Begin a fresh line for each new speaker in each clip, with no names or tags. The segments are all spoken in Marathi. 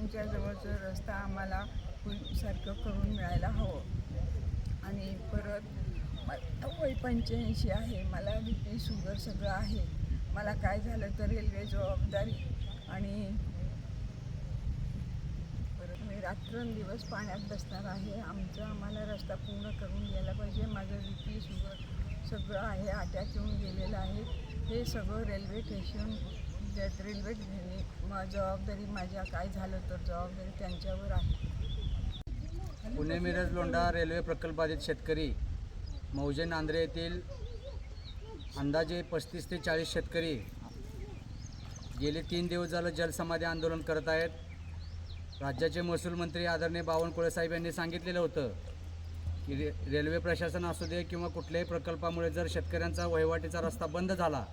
आमच्या जवळचा रस्ता आम्हाला पूर्वीसारखं करून मिळायला हवं। आणि परत वय 85 आहे, मला BP शुगर सगळं आहे। मला काय झालं तर रेल्वे जबाबदारी आणि परत मी रात्रंदिवस पाण्यात बसणार आहे। आम्हाला रस्ता पूर्ण करून द्यायला पाहिजे। माझं BP शुगर सगळं आहे, अटॅक येऊन गेलेलं आहे। हे सगळं रेल्वे स्टेशन जबाबदारी माझ्या काय झालं तर जबाबदारी त्यांच्यावर आहे।
पुणे मिरज लोंढा रेल्वे प्रकल्पातील शेतकरी मौजे नांद्रे येथील अंदाजे 35 ते 40 शेतकरी गेले 3 दिवस झालं जलसमाधी आंदोलन करत आहेत। राज्याचे महसूल मंत्री आदरणीय बावनकुळे साहेब यांनी सांगितलेलं होतं की रेल्वे प्रशासन असू दे किंवा कुठल्याही प्रकल्पामुळे जर शेतकऱ्यांचा वहिवाटीचा रस्ता बंद झाला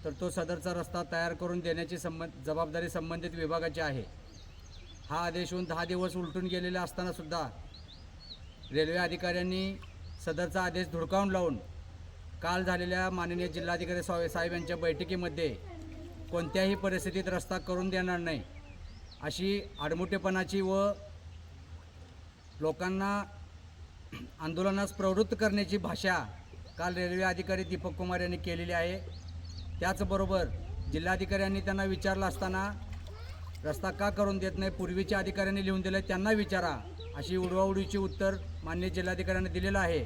तर तो सदरचा रस्ता तयार करून देण्याची जबाबदारी संबंधित विभागाची आहे। हा आदेश होऊन 10 दिवस उलटून गेलेले असतानासुद्धा रेल्वे अधिकाऱ्यांनी सदरचा आदेश धुडकावून लावून काल झालेल्या माननीय जिल्हाधिकारी साहेब यांच्या बैठकीमध्ये कोणत्याही परिस्थितीत रस्ता करून देणार नाही अशी आडमुठेपणाची व लोकांना आंदोलनास प्रवृत्त करण्याची भाषा काल रेल्वे अधिकारी दीपक कुमार यांनी केलेली आहे। त्याचबरोबर जिल्हाधिकाऱ्यांनी त्यांना विचारलं असताना रस्ता का करून देत नाही, पूर्वीच्या अधिकाऱ्यांनी लिहून दिलं त्यांना विचारा अशी उडवाउडीची उत्तर माननीय जिल्हाधिकाऱ्यांनी दिलेलं आहे।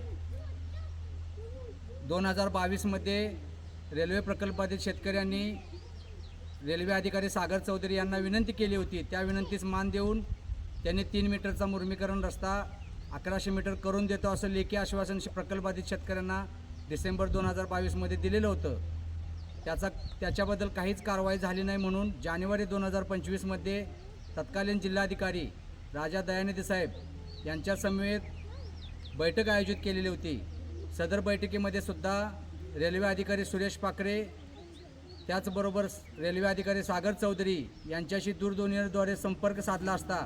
2022मध्ये रेल्वे प्रकल्पातील शेतकऱ्यांनी रेल्वे अधिकारी सागर चौधरी यांना विनंती केली होती। त्या विनंतीस मान देऊन त्यांनी 3 मीटरचा मुर्मीकरण रस्ता 1100 मीटर करून देतो असं लेखी आश्वासन प्रकल्पातील शेतकऱ्यांना डिसेंबर 2022मध्ये दिलेलं होतं। त्याच्याबद्दल काहीच कारवाई झाली नाही म्हणून जानेवारी 2025मध्ये तत्कालीन जिल्हाधिकारी राजा दयानिधी साहेब यांच्या समवेत बैठक आयोजित केलेली होती। सदर बैठकीमध्ये सुद्धा रेल्वे अधिकारी सुरेश पाखरे त्याचबरोबर रेल्वे अधिकारी सागर चौधरी यांच्याशी दूरध्वनीद्वारे संपर्क साधला असता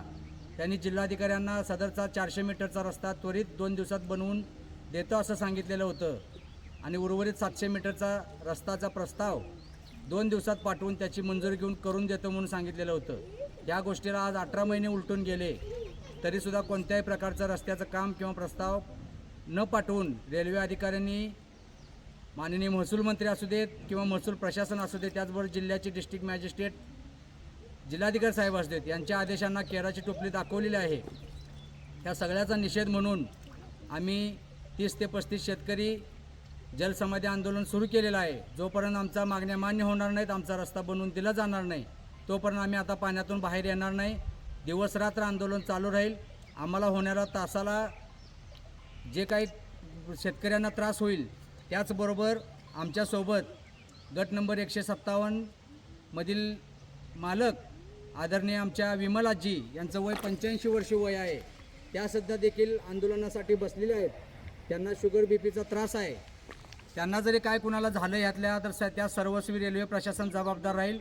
त्यांनी जिल्हाधिकाऱ्यांना सदरचा 400 मीटरचा रस्ता त्वरित 2 दिवसात बनवून देतो असं सांगितलेलं होतं आणि उर्वरित 700 मीटरचा रस्ताचा प्रस्ताव 2 दिवसात पाठवून त्याची मंजुरी घेऊन करून देतो म्हणून सांगितलेलं होतं। या गोष्टीला आज 18 महिने उलटून गेले तरीसुद्धा कोणत्याही प्रकारचं रस्त्याचं काम किंवा प्रस्ताव न पाठवून रेल्वे अधिकाऱ्यांनी माननीय महसूल मंत्री असू देत किंवा महसूल प्रशासन असू देत त्याचबरोबर जिल्ह्याचे डिस्ट्रिक्ट मॅजिस्ट्रेट जिल्हाधिकारी साहेब असू देत यांच्या आदेशांना केराची टोपली दाखवलेली आहे। त्या सगळ्याचा निषेध म्हणून आम्ही 30 ते 35 शेतकरी जलसमाधी आंदोलन सुरू केलेलं आहे। जोपर्यंत आमच्या मागण्या मान्य होणार नाहीत, आमचा रस्ता बनवून दिला जाणार नाही तोपर्यंत आम्ही आता पाण्यातून बाहेर येणार नाही। दिवसरात्र आंदोलन चालू राहील। आम्हाला होणारा तासाला जे काही शेतकऱ्यांना त्रास होईल त्याचबरोबर आमच्यासोबत गट नंबर 157 मधील मालक आदरणीय आमच्या विमलाजी यांचं वय 85 वर्ष वय आहे, त्या सध्या देखील आंदोलनासाठी बसलेले आहेत। त्यांना शुगर BPचा त्रास आहे। त्यांना जरी काय कुणाला झालं यातल्या तर त्या सर्वस्वी रेल्वे प्रशासन जबाबदार राहील।